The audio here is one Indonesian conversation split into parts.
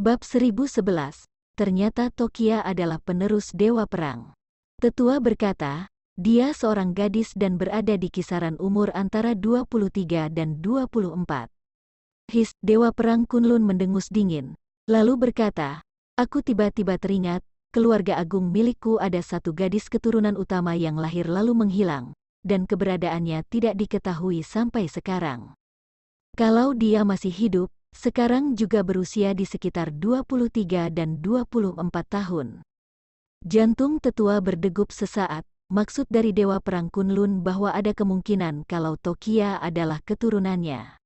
Bab 1011, ternyata Tokia adalah penerus Dewa Perang. Tetua berkata, dia seorang gadis dan berada di kisaran umur antara 23 dan 24. Dewa Perang Kunlun mendengus dingin, lalu berkata, aku tiba-tiba teringat, keluarga agung milikku ada satu gadis keturunan utama yang lahir lalu menghilang, dan keberadaannya tidak diketahui sampai sekarang. Kalau dia masih hidup, sekarang juga berusia di sekitar 23 dan 24 tahun. Jantung tetua berdegup sesaat, maksud dari Dewa Perang Kunlun bahwa ada kemungkinan kalau Tokia adalah keturunannya.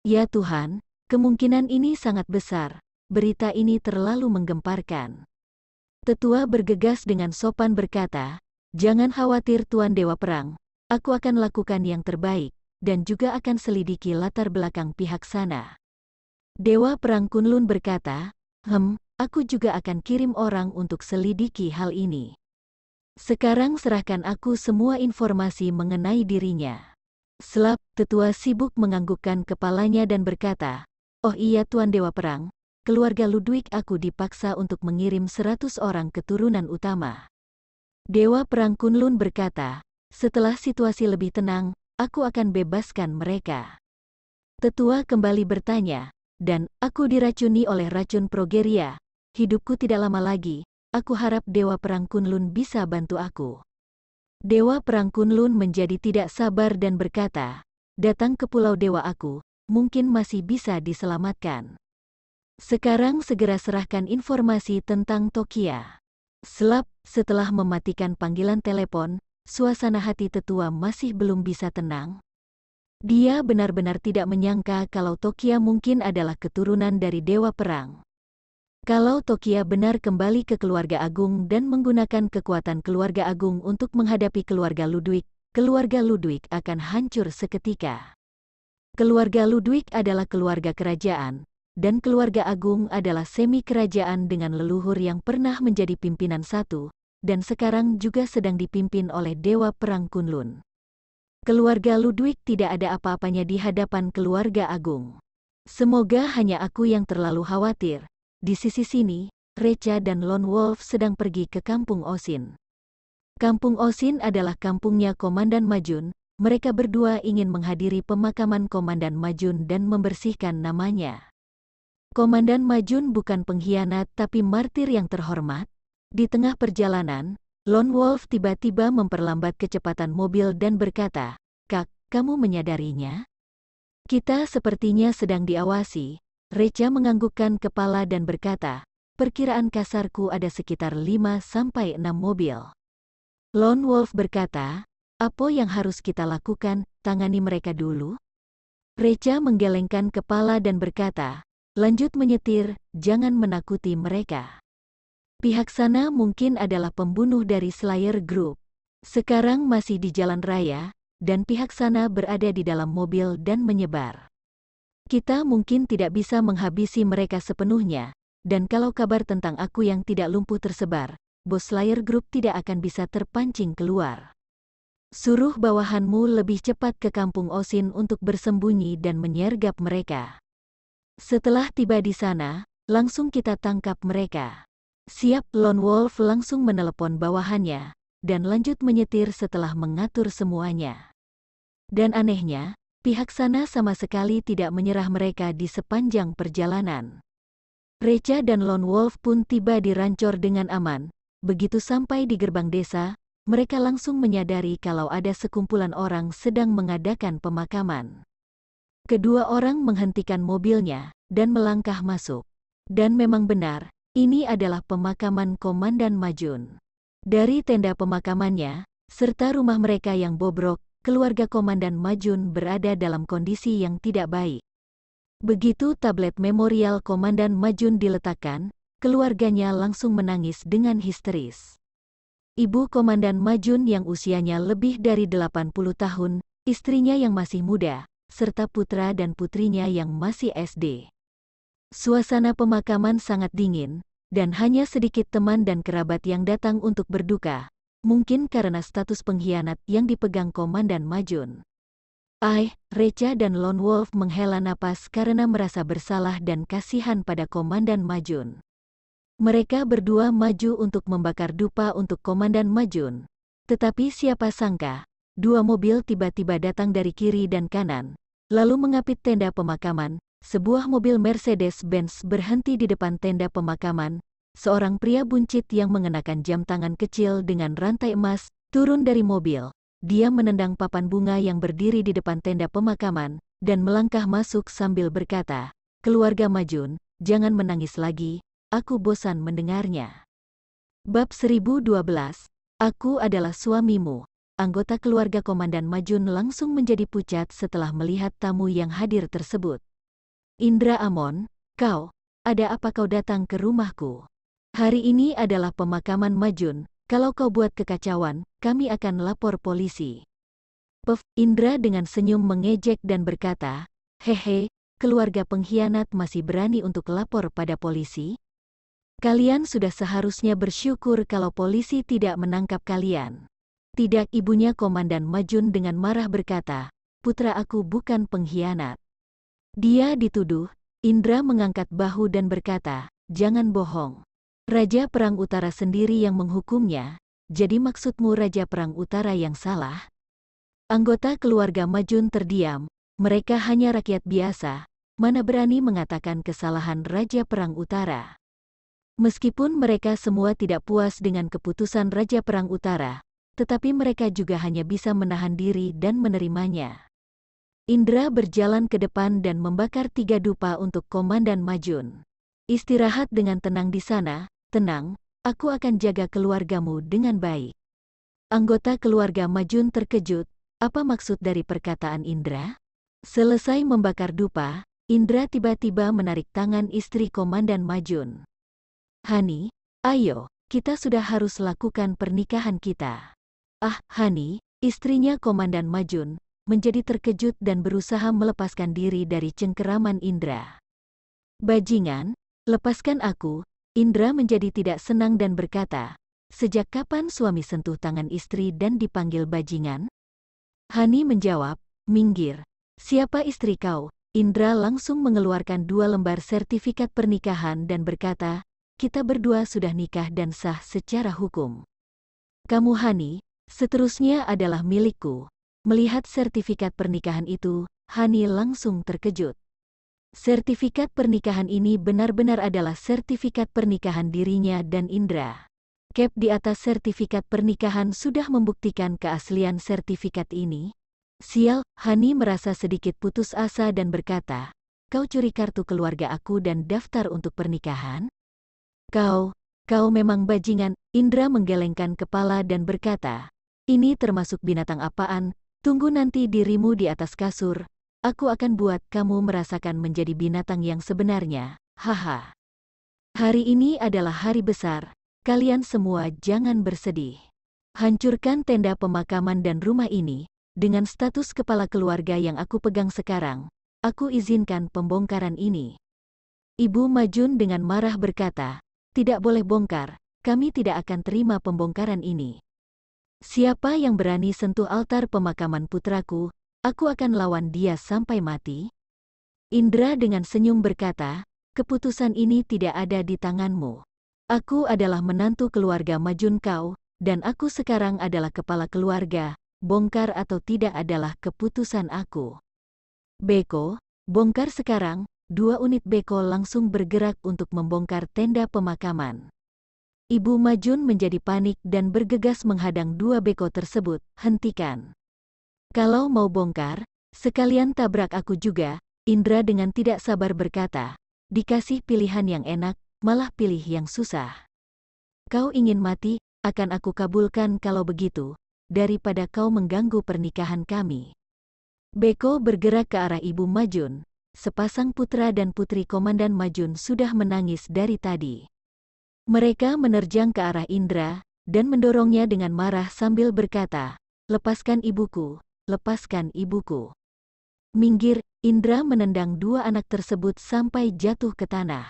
Ya Tuhan, kemungkinan ini sangat besar, berita ini terlalu menggemparkan. Tetua bergegas dengan sopan berkata, jangan khawatir Tuan Dewa Perang, aku akan lakukan yang terbaik, dan juga akan selidiki latar belakang pihak sana. Dewa Perang Kunlun berkata, aku juga akan kirim orang untuk selidiki hal ini. Sekarang serahkan aku semua informasi mengenai dirinya. Selap, tetua sibuk menganggukkan kepalanya dan berkata, oh iya Tuan Dewa Perang, keluarga Ludwig aku dipaksa untuk mengirim 100 orang keturunan utama. Dewa Perang Kunlun berkata, setelah situasi lebih tenang, aku akan bebaskan mereka. Tetua kembali bertanya, dan aku diracuni oleh racun progeria, hidupku tidak lama lagi, aku harap Dewa Perang Kunlun bisa bantu aku. Dewa Perang Kunlun menjadi tidak sabar dan berkata, datang ke Pulau Dewa aku, mungkin masih bisa diselamatkan. Sekarang segera serahkan informasi tentang Tokia. Selap, setelah mematikan panggilan telepon, suasana hati tetua masih belum bisa tenang. Dia benar-benar tidak menyangka kalau Tokia mungkin adalah keturunan dari Dewa Perang. Kalau Tokia benar kembali ke keluarga agung dan menggunakan kekuatan keluarga agung untuk menghadapi keluarga Ludwig akan hancur seketika. Keluarga Ludwig adalah keluarga kerajaan, dan keluarga agung adalah semi-kerajaan dengan leluhur yang pernah menjadi pimpinan satu, dan sekarang juga sedang dipimpin oleh Dewa Perang Kunlun. Keluarga Ludwig tidak ada apa-apanya di hadapan keluarga agung. Semoga hanya aku yang terlalu khawatir. Di sisi sini, Recha dan Lone Wolf sedang pergi ke Kampung Osin. Kampung Osin adalah kampungnya Komandan Majun. Mereka berdua ingin menghadiri pemakaman Komandan Majun dan membersihkan namanya. Komandan Majun bukan pengkhianat tapi martir yang terhormat. Di tengah perjalanan, Lone Wolf tiba-tiba memperlambat kecepatan mobil dan berkata, Kak, kamu menyadarinya? Kita sepertinya sedang diawasi. Recha menganggukkan kepala dan berkata, perkiraan kasarku ada sekitar 5-6 mobil. Lone Wolf berkata, apa yang harus kita lakukan, tangani mereka dulu? Recha menggelengkan kepala dan berkata, lanjut menyetir, jangan menakuti mereka. Pihak sana mungkin adalah pembunuh dari Slayer Group. Sekarang masih di jalan raya, dan pihak sana berada di dalam mobil dan menyebar. Kita mungkin tidak bisa menghabisi mereka sepenuhnya, dan kalau kabar tentang aku yang tidak lumpuh tersebar, bos Slayer Group tidak akan bisa terpancing keluar. Suruh bawahanmu lebih cepat ke Kampung Osin untuk bersembunyi dan menyergap mereka. Setelah tiba di sana, langsung kita tangkap mereka. Siap, Lone Wolf langsung menelepon bawahannya, dan lanjut menyetir setelah mengatur semuanya. Dan anehnya, pihak sana sama sekali tidak menyerah mereka di sepanjang perjalanan. Recha dan Lone Wolf pun tiba di Rancor dengan aman. Begitu sampai di gerbang desa, mereka langsung menyadari kalau ada sekumpulan orang sedang mengadakan pemakaman. Kedua orang menghentikan mobilnya, dan melangkah masuk. Dan memang benar, ini adalah pemakaman Komandan Majun. Dari tenda pemakamannya, serta rumah mereka yang bobrok, keluarga Komandan Majun berada dalam kondisi yang tidak baik. Begitu tablet memorial Komandan Majun diletakkan, keluarganya langsung menangis dengan histeris. Ibu Komandan Majun yang usianya lebih dari 80 tahun, istrinya yang masih muda, serta putra dan putrinya yang masih SD. Suasana pemakaman sangat dingin, dan hanya sedikit teman dan kerabat yang datang untuk berduka, mungkin karena status pengkhianat yang dipegang Komandan Majun. Recha dan Lone Wolf menghela napas karena merasa bersalah dan kasihan pada Komandan Majun. Mereka berdua maju untuk membakar dupa untuk Komandan Majun. Tetapi siapa sangka, dua mobil tiba-tiba datang dari kiri dan kanan, lalu mengapit tenda pemakaman. Sebuah mobil Mercedes-Benz berhenti di depan tenda pemakaman. Seorang pria buncit yang mengenakan jam tangan kecil dengan rantai emas turun dari mobil. Dia menendang papan bunga yang berdiri di depan tenda pemakaman dan melangkah masuk sambil berkata, "Keluarga Majun, jangan menangis lagi. Aku bosan mendengarnya." Bab 1012. Aku adalah suamimu. Anggota keluarga Komandan Majun langsung menjadi pucat setelah melihat tamu yang hadir tersebut. "Indra Amon, kau, ada apa kau datang ke rumahku? Hari ini adalah pemakaman Majun. Kalau kau buat kekacauan, kami akan lapor polisi." Indra dengan senyum mengejek dan berkata, "Hehe, keluarga pengkhianat masih berani untuk lapor pada polisi? Kalian sudah seharusnya bersyukur kalau polisi tidak menangkap kalian." "Tidak," ibunya Komandan Majun dengan marah berkata, "putra aku bukan pengkhianat." Dia dituduh. Indra mengangkat bahu dan berkata, "Jangan bohong. Raja Perang Utara sendiri yang menghukumnya, jadi maksudmu Raja Perang Utara yang salah?" Anggota keluarga Majun terdiam. Mereka hanya rakyat biasa, mana berani mengatakan kesalahan Raja Perang Utara. Meskipun mereka semua tidak puas dengan keputusan Raja Perang Utara, tetapi mereka juga hanya bisa menahan diri dan menerimanya. Indra berjalan ke depan dan membakar 3 dupa untuk Komandan Majun. "Istirahat dengan tenang di sana. Tenang, aku akan jaga keluargamu dengan baik." Anggota keluarga Majun terkejut. Apa maksud dari perkataan Indra? Selesai membakar dupa, Indra tiba-tiba menarik tangan istri Komandan Majun. "Hani, ayo, kita sudah harus lakukan pernikahan kita." Hani, istrinya Komandan Majun, menjadi terkejut dan berusaha melepaskan diri dari cengkeraman Indra. "Bajingan, lepaskan aku." Indra menjadi tidak senang dan berkata, "Sejak kapan suami sentuh tangan istri dan dipanggil bajingan?" Hani menjawab, "Minggir. Siapa istri kau?" Indra langsung mengeluarkan 2 lembar sertifikat pernikahan dan berkata, "Kita berdua sudah nikah dan sah secara hukum. Kamu Hani, seterusnya adalah milikku." Melihat sertifikat pernikahan itu, Hani langsung terkejut. Sertifikat pernikahan ini benar-benar adalah sertifikat pernikahan dirinya dan Indra. Cap di atas sertifikat pernikahan sudah membuktikan keaslian sertifikat ini. "Sial," Hani merasa sedikit putus asa dan berkata, "Kau curi kartu keluarga aku dan daftar untuk pernikahan? Kau memang bajingan." Indra menggelengkan kepala dan berkata, "Ini termasuk binatang apaan? Tunggu nanti dirimu di atas kasur. Aku akan buat kamu merasakan menjadi binatang yang sebenarnya. Haha. Hari ini adalah hari besar. Kalian semua jangan bersedih. Hancurkan tenda pemakaman dan rumah ini. Dengan status kepala keluarga yang aku pegang sekarang, aku izinkan pembongkaran ini." Ibu Majun dengan marah berkata, "Tidak boleh bongkar. Kami tidak akan terima pembongkaran ini. Siapa yang berani sentuh altar pemakaman putraku, aku akan lawan dia sampai mati." Indra dengan senyum berkata, "Keputusan ini tidak ada di tanganmu. Aku adalah menantu keluarga Majun kau, dan aku sekarang adalah kepala keluarga. Bongkar atau tidak adalah keputusan aku." "Beko, bongkar sekarang." 2 unit beko langsung bergerak untuk membongkar tenda pemakaman. Ibu Majun menjadi panik dan bergegas menghadang 2 beko tersebut. "Hentikan. Kalau mau bongkar, sekalian tabrak aku juga." Indra dengan tidak sabar berkata, "Dikasih pilihan yang enak, malah pilih yang susah. Kau ingin mati, akan aku kabulkan kalau begitu, daripada kau mengganggu pernikahan kami." Beko bergerak ke arah Ibu Majun. Sepasang putra dan putri Komandan Majun sudah menangis dari tadi. Mereka menerjang ke arah Indra, dan mendorongnya dengan marah sambil berkata, "Lepaskan ibuku, lepaskan ibuku." "Minggir!" Indra menendang 2 anak tersebut sampai jatuh ke tanah.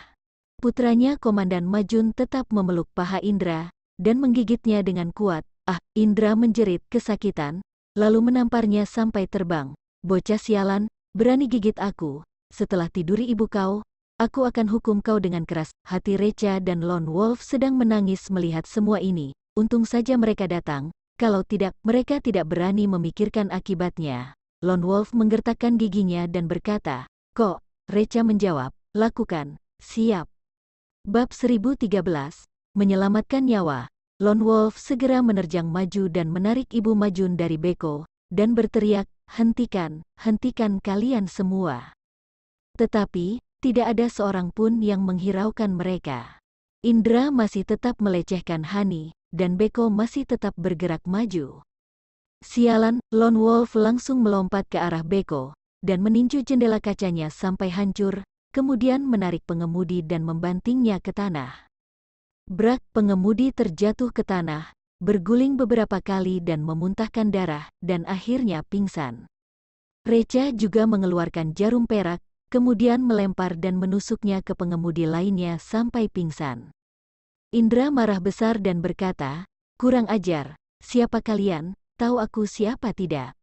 Putranya Komandan Majun tetap memeluk paha Indra, dan menggigitnya dengan kuat. Indra menjerit kesakitan, lalu menamparnya sampai terbang. bocah sialan, berani gigit aku. Setelah tiduri ibu kau, aku akan hukum kau dengan keras. Hati Recha dan Lone Wolf sedang menangis melihat semua ini. Untung saja mereka datang, kalau tidak, mereka tidak berani memikirkan akibatnya. Lone Wolf menggertakkan giginya dan berkata, "Kok?" Recha menjawab, "Lakukan." "Siap." Bab 1013, Menyelamatkan Nyawa. Lone Wolf segera menerjang maju dan menarik Ibu Majun dari beko, dan berteriak, "Hentikan, hentikan kalian semua." Tetapi, tidak ada seorang pun yang menghiraukan mereka. Indra masih tetap melecehkan Hani, dan beko masih tetap bergerak maju. Sialan, Lone Wolf langsung melompat ke arah beko, dan meninju jendela kacanya sampai hancur, kemudian menarik pengemudi dan membantingnya ke tanah. Brak, pengemudi terjatuh ke tanah, berguling beberapa kali dan memuntahkan darah, dan akhirnya pingsan. Recha juga mengeluarkan jarum perak, kemudian melempar dan menusuknya ke pengemudi lainnya sampai pingsan. Indra marah besar dan berkata, "Kurang ajar, siapa kalian? Tahu aku siapa tidak?"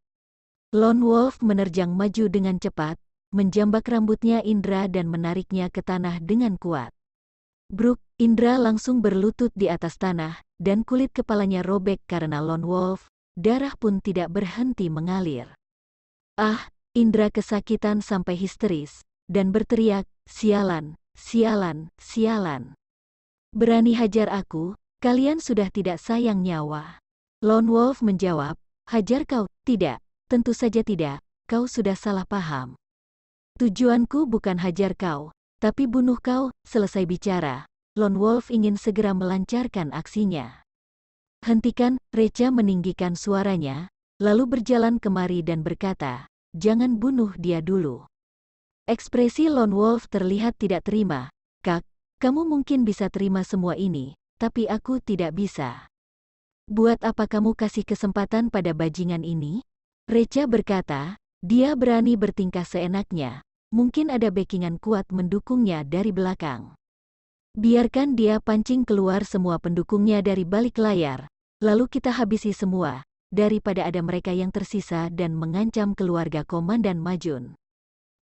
Lone Wolf menerjang maju dengan cepat, menjambak rambutnya Indra dan menariknya ke tanah dengan kuat. Bruk, Indra langsung berlutut di atas tanah, dan kulit kepalanya robek karena Lone Wolf, darah pun tidak berhenti mengalir. Ah, Indra kesakitan sampai histeris, dan berteriak, "Sialan, sialan, sialan. Berani hajar aku, kalian sudah tidak sayang nyawa." Lone Wolf menjawab, "Hajar kau? Tidak, tentu saja tidak, kau sudah salah paham. Tujuanku bukan hajar kau, tapi bunuh kau." Selesai bicara, Lone Wolf ingin segera melancarkan aksinya. "Hentikan!" Recha meninggikan suaranya, lalu berjalan kemari dan berkata, "Jangan bunuh dia dulu." Ekspresi Lone Wolf terlihat tidak terima. "Kak, kamu mungkin bisa terima semua ini, tapi aku tidak bisa." "Buat apa kamu kasih kesempatan pada bajingan ini?" Recha berkata, "Dia berani bertingkah seenaknya. Mungkin ada backingan kuat mendukungnya dari belakang. Biarkan dia pancing keluar semua pendukungnya dari balik layar, lalu kita habisi semua, daripada ada mereka yang tersisa dan mengancam keluarga Komandan Majun."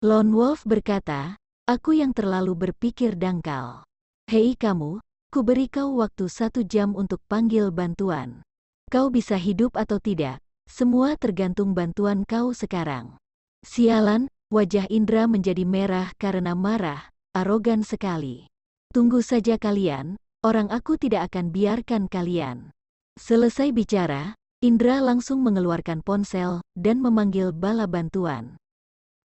Lone Wolf berkata, "Aku yang terlalu berpikir dangkal. Hei kamu, ku beri kau waktu 1 jam untuk panggil bantuan. Kau bisa hidup atau tidak, semua tergantung bantuan kau sekarang." Sialan, wajah Indra menjadi merah karena marah, arogan sekali. "Tunggu saja kalian, orang aku tidak akan biarkan kalian." Selesai bicara, Indra langsung mengeluarkan ponsel dan memanggil bala bantuan.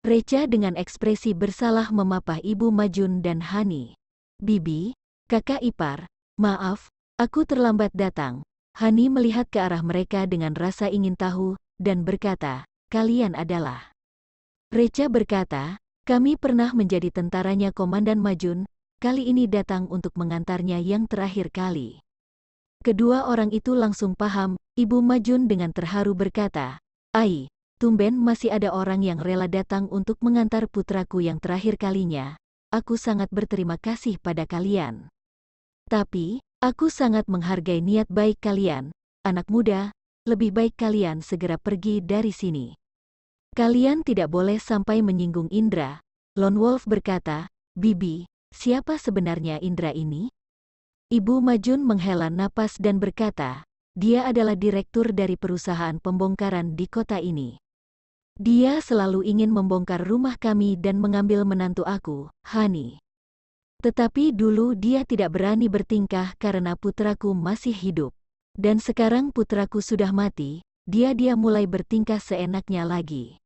Recha dengan ekspresi bersalah memapah Ibu Majun dan Hani. "Bibi, kakak ipar, maaf, aku terlambat datang." Hani melihat ke arah mereka dengan rasa ingin tahu, dan berkata, "Kalian adalah?" Recha berkata, "Kami pernah menjadi tentaranya Komandan Majun, kali ini datang untuk mengantarnya yang terakhir kali." Kedua orang itu langsung paham. Ibu Majun dengan terharu berkata, "Ai, tumben masih ada orang yang rela datang untuk mengantar putraku yang terakhir kalinya. Aku sangat berterima kasih pada kalian. Tapi, aku sangat menghargai niat baik kalian. Anak muda, lebih baik kalian segera pergi dari sini. Kalian tidak boleh sampai menyinggung Indra." Lone Wolf berkata, "Bibi, siapa sebenarnya Indra ini?" Ibu Majun menghela napas dan berkata, "Dia adalah direktur dari perusahaan pembongkaran di kota ini. Dia selalu ingin membongkar rumah kami dan mengambil menantu aku, Hani. Tetapi dulu dia tidak berani bertingkah karena putraku masih hidup. Dan sekarang putraku sudah mati, dia mulai bertingkah seenaknya lagi."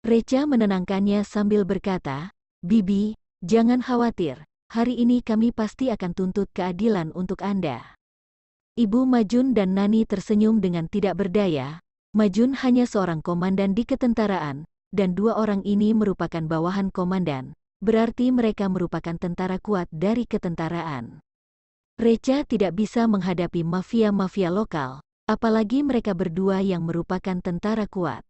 Recha menenangkannya sambil berkata, "Bibi, jangan khawatir, hari ini kami pasti akan tuntut keadilan untuk Anda." Ibu Majun dan Nani tersenyum dengan tidak berdaya. Majun hanya seorang komandan di ketentaraan, dan 2 orang ini merupakan bawahan komandan, berarti mereka merupakan tentara kuat dari ketentaraan. Recha tidak bisa menghadapi mafia-mafia lokal, apalagi mereka berdua yang merupakan tentara kuat.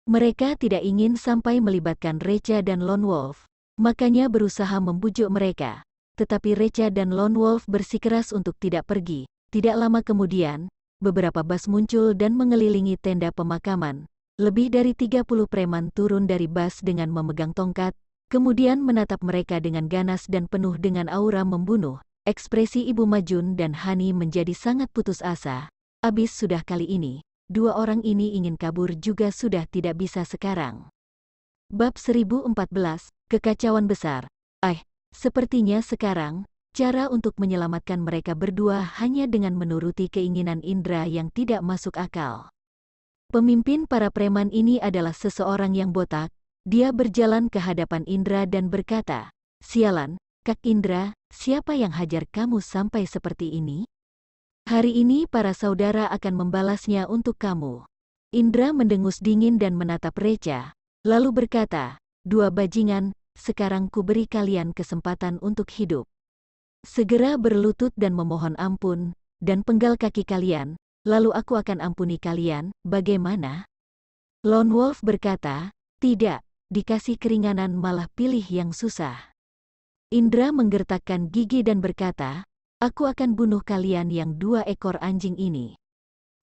Mereka tidak ingin sampai melibatkan Recha dan Lone Wolf, makanya berusaha membujuk mereka. Tetapi Recha dan Lone Wolf bersikeras untuk tidak pergi. Tidak lama kemudian, beberapa bas muncul dan mengelilingi tenda pemakaman, Lebih dari 30 preman turun dari bus dengan memegang tongkat, kemudian menatap mereka dengan ganas dan penuh dengan aura membunuh. Ekspresi Ibu Majun dan Hani menjadi sangat putus asa. Abis sudah kali ini, dua orang ini ingin kabur juga sudah tidak bisa sekarang. Bab 1014, Kekacauan Besar. Sepertinya sekarang, cara untuk menyelamatkan mereka berdua hanya dengan menuruti keinginan Indra yang tidak masuk akal. Pemimpin para preman ini adalah seseorang yang botak. Dia berjalan ke hadapan Indra dan berkata, "Sialan, Kak Indra, siapa yang hajar kamu sampai seperti ini? Hari ini para saudara akan membalasnya untuk kamu." Indra mendengus dingin dan menatap Reca, lalu berkata, "Dua bajingan, sekarang ku beri kalian kesempatan untuk hidup. Segera berlutut dan memohon ampun, dan penggal kaki kalian, lalu aku akan ampuni kalian, bagaimana?" Lone Wolf berkata, "Tidak, dikasih keringanan malah pilih yang susah." Indra menggertakkan gigi dan berkata, "Aku akan bunuh kalian yang dua ekor anjing ini."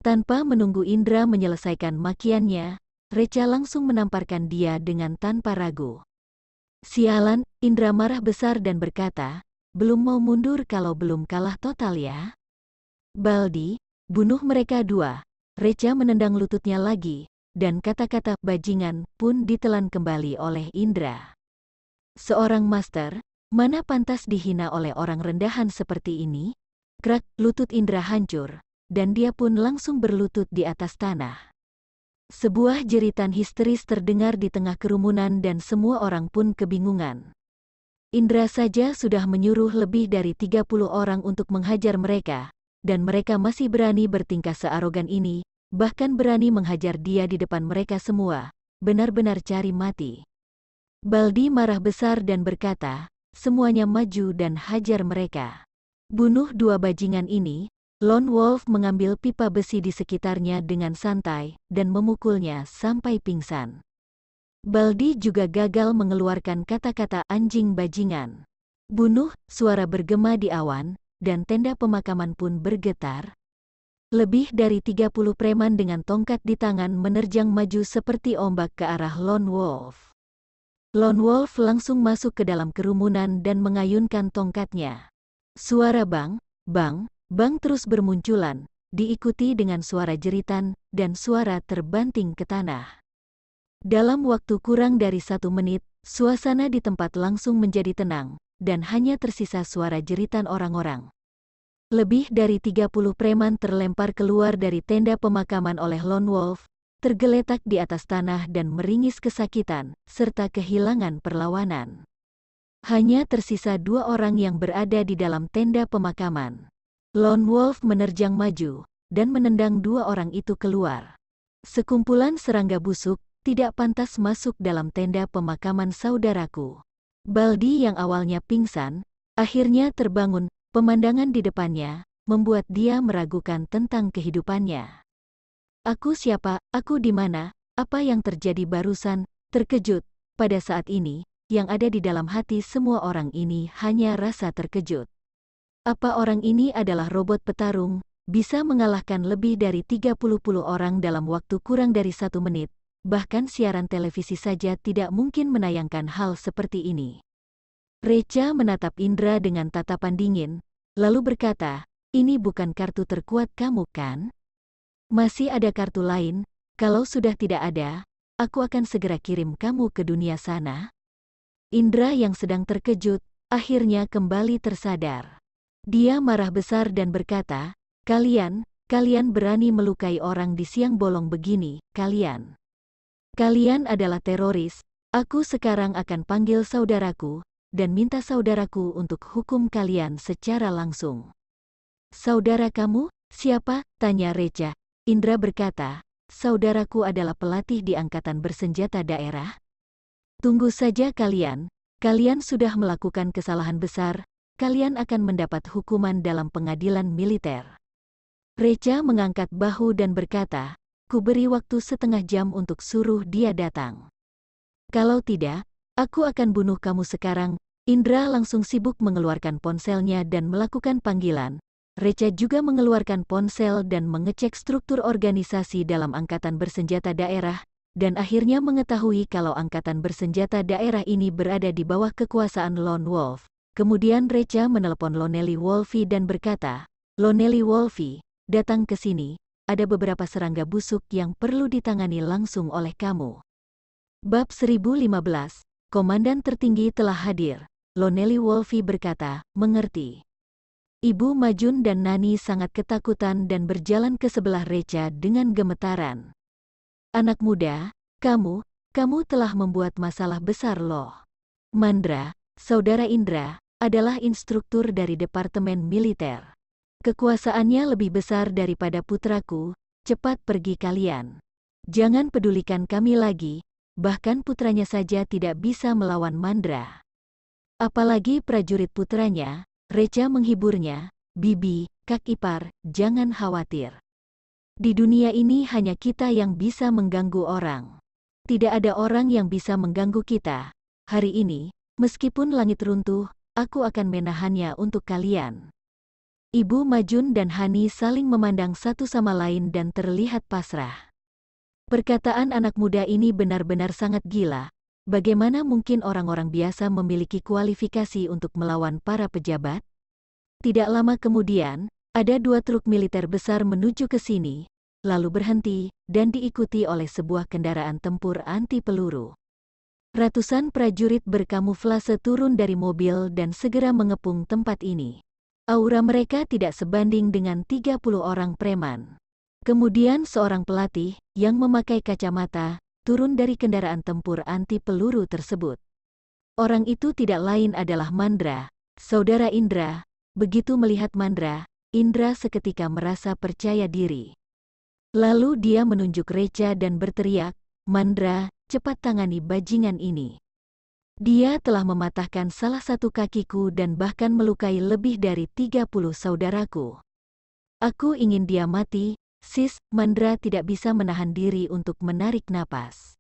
Tanpa menunggu Indra menyelesaikan makiannya, Reca langsung menamparkan dia dengan tanpa ragu. "Sialan," Indra marah besar dan berkata, "belum mau mundur kalau belum kalah total ya? Baldi, bunuh mereka dua." Reca menendang lututnya lagi, dan kata-kata "bajingan" pun ditelan kembali oleh Indra. Seorang master, mana pantas dihina oleh orang rendahan seperti ini? Krak, lutut Indra hancur, dan dia pun langsung berlutut di atas tanah. Sebuah jeritan histeris terdengar di tengah kerumunan dan semua orang pun kebingungan. Indra saja sudah menyuruh lebih dari 30 orang untuk menghajar mereka, dan mereka masih berani bertingkah searogan ini, bahkan berani menghajar dia di depan mereka semua, benar-benar cari mati. Baldi marah besar dan berkata, "Semuanya maju dan hajar mereka. Bunuh dua bajingan ini." Lone Wolf mengambil pipa besi di sekitarnya dengan santai dan memukulnya sampai pingsan. Baldi juga gagal mengeluarkan kata-kata "anjing bajingan." "Bunuh!" suara bergema di awan, dan tenda pemakaman pun bergetar. Lebih dari 30 preman dengan tongkat di tangan menerjang maju seperti ombak ke arah Lone Wolf. Lone Wolf langsung masuk ke dalam kerumunan dan mengayunkan tongkatnya. Suara bang, bang, bang terus bermunculan, diikuti dengan suara jeritan dan suara terbanting ke tanah. Dalam waktu kurang dari 1 menit, suasana di tempat langsung menjadi tenang, dan hanya tersisa suara jeritan orang-orang. Lebih dari 30 preman terlempar keluar dari tenda pemakaman oleh Lone Wolf, tergeletak di atas tanah dan meringis kesakitan, serta kehilangan perlawanan. Hanya tersisa 2 orang yang berada di dalam tenda pemakaman. Lone Wolf menerjang maju, dan menendang 2 orang itu keluar. "Sekumpulan serangga busuk, tidak pantas masuk dalam tenda pemakaman saudaraku." Baldi yang awalnya pingsan, akhirnya terbangun. Pemandangan di depannya membuat dia meragukan tentang kehidupannya. "Aku siapa? Aku di mana? Apa yang terjadi barusan?" Terkejut. Pada saat ini, yang ada di dalam hati semua orang ini hanya rasa terkejut. Apa orang ini adalah robot petarung, bisa mengalahkan lebih dari 30 orang dalam waktu kurang dari 1 menit, bahkan siaran televisi saja tidak mungkin menayangkan hal seperti ini. Reca menatap Indra dengan tatapan dingin, lalu berkata, "Ini bukan kartu terkuat kamu kan? Masih ada kartu lain, kalau sudah tidak ada, aku akan segera kirim kamu ke dunia sana." Indra yang sedang terkejut, akhirnya kembali tersadar. Dia marah besar dan berkata, Kalian berani melukai orang di siang bolong begini, kalian adalah teroris." "Aku sekarang akan panggil saudaraku, dan minta saudaraku untuk hukum kalian secara langsung." "Saudara kamu, siapa?" tanya Reca. Indra berkata, "Saudaraku adalah pelatih di Angkatan Bersenjata Daerah." "Tunggu saja kalian sudah melakukan kesalahan besar, kalian akan mendapat hukuman dalam pengadilan militer." Reca mengangkat bahu dan berkata, "Ku beri waktu setengah jam untuk suruh dia datang. Kalau tidak, aku akan bunuh kamu sekarang." Indra langsung sibuk mengeluarkan ponselnya dan melakukan panggilan. Reca juga mengeluarkan ponsel dan mengecek struktur organisasi dalam Angkatan Bersenjata Daerah. dan akhirnya mengetahui kalau angkatan bersenjata daerah ini berada di bawah kekuasaan Lone Wolf. Kemudian Recha menelepon Lonely Wolfie dan berkata, "Lonely Wolfie, datang ke sini, ada beberapa serangga busuk yang perlu ditangani langsung oleh kamu." Bab 1015, Komandan tertinggi telah hadir. Lonely Wolfie berkata, "Mengerti." Ibu Majun dan Nani sangat ketakutan dan berjalan ke sebelah Recha dengan gemetaran. "Anak muda, kamu telah membuat masalah besar loh. Mandra, saudara Indra, adalah instruktur dari Departemen Militer. Kekuasaannya lebih besar daripada putraku, cepat pergi kalian. Jangan pedulikan kami lagi, bahkan putranya saja tidak bisa melawan Mandra. Apalagi prajurit putranya." Recha menghiburnya, "Bibi, Kak Ipar, jangan khawatir. Di dunia ini hanya kita yang bisa mengganggu orang. Tidak ada orang yang bisa mengganggu kita. Hari ini, meskipun langit runtuh, aku akan menahannya untuk kalian." Ibu Majun dan Hani saling memandang satu sama lain dan terlihat pasrah. Perkataan anak muda ini benar-benar sangat gila. Bagaimana mungkin orang-orang biasa memiliki kualifikasi untuk melawan para pejabat? Tidak lama kemudian, ada 2 truk militer besar menuju ke sini, lalu berhenti, dan diikuti oleh sebuah kendaraan tempur anti-peluru. Ratusan prajurit berkamuflase turun dari mobil dan segera mengepung tempat ini. Aura mereka tidak sebanding dengan 30 orang preman. Kemudian seorang pelatih, yang memakai kacamata, turun dari kendaraan tempur anti-peluru tersebut. Orang itu tidak lain adalah Mandra, saudara Indra. Begitu melihat Mandra, Indra seketika merasa percaya diri. Lalu dia menunjuk Recha dan berteriak, "Mandra, cepat tangani bajingan ini. Dia telah mematahkan salah satu kakiku dan bahkan melukai lebih dari 30 saudaraku. Aku ingin dia mati." "Sis," Mandra tidak bisa menahan diri untuk menarik napas.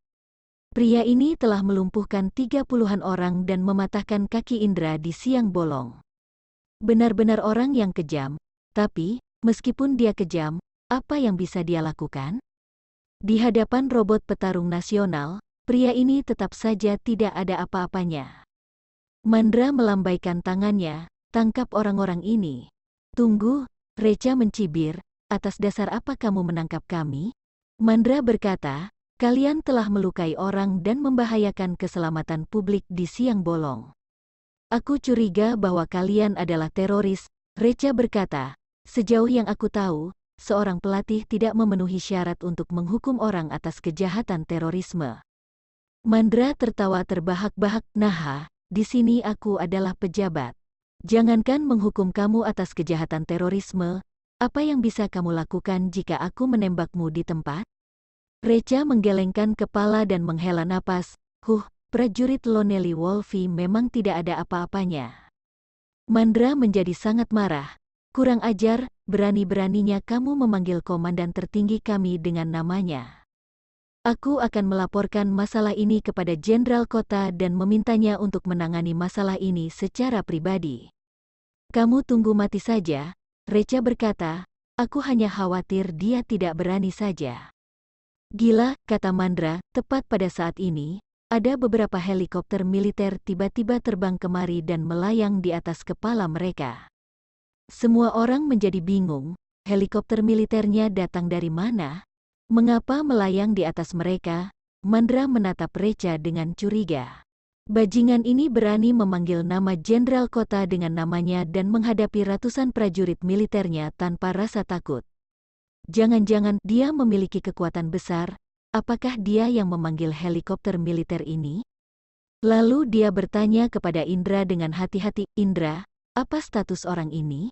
Pria ini telah melumpuhkan 30-an orang dan mematahkan kaki Indra di siang bolong. Benar-benar orang yang kejam, tapi, meskipun dia kejam, apa yang bisa dia lakukan? Di hadapan robot petarung nasional, pria ini tetap saja tidak ada apa-apanya. Mandra melambaikan tangannya, "Tangkap orang-orang ini." "Tunggu," Recha mencibir, "atas dasar apa kamu menangkap kami?" Mandra berkata, "Kalian telah melukai orang dan membahayakan keselamatan publik di siang bolong. Aku curiga bahwa kalian adalah teroris." Recha berkata, "Sejauh yang aku tahu, seorang pelatih tidak memenuhi syarat untuk menghukum orang atas kejahatan terorisme." Mandra tertawa terbahak-bahak, "Nah, di sini aku adalah pejabat. Jangankan menghukum kamu atas kejahatan terorisme, apa yang bisa kamu lakukan jika aku menembakmu di tempat?" Recha menggelengkan kepala dan menghela napas, prajurit Lonely Wolfie memang tidak ada apa-apanya." Mandra menjadi sangat marah. "Kurang ajar, berani-beraninya kamu memanggil komandan tertinggi kami dengan namanya. Aku akan melaporkan masalah ini kepada Jenderal Kota dan memintanya untuk menangani masalah ini secara pribadi." "Kamu tunggu mati saja," Recha berkata, "aku hanya khawatir dia tidak berani saja." "Gila," kata Mandra, "tepat pada saat ini, ada beberapa helikopter militer tiba-tiba terbang kemari dan melayang di atas kepala mereka." Semua orang menjadi bingung, helikopter militernya datang dari mana? Mengapa melayang di atas mereka? Mandra menatap Recha dengan curiga. Bajingan ini berani memanggil nama Jenderal Kota dengan namanya dan menghadapi ratusan prajurit militernya tanpa rasa takut. Jangan-jangan dia memiliki kekuatan besar. Apakah dia yang memanggil helikopter militer ini? Lalu dia bertanya kepada Indra dengan hati-hati, "Indra, apa status orang ini?"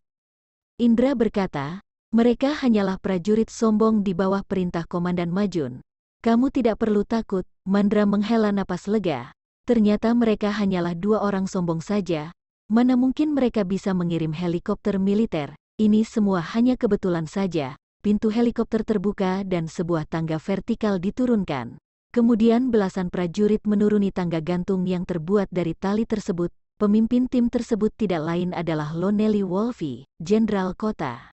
Indra berkata, "Mereka hanyalah prajurit sombong di bawah perintah Komandan Majun. Kamu tidak perlu takut." Mandra menghela napas lega. Ternyata mereka hanyalah 2 orang sombong saja. Mana mungkin mereka bisa mengirim helikopter militer? Ini semua hanya kebetulan saja. Pintu helikopter terbuka dan sebuah tangga vertikal diturunkan. Kemudian belasan prajurit menuruni tangga gantung yang terbuat dari tali tersebut. Pemimpin tim tersebut tidak lain adalah Lonely Wolfie, Jenderal Kota.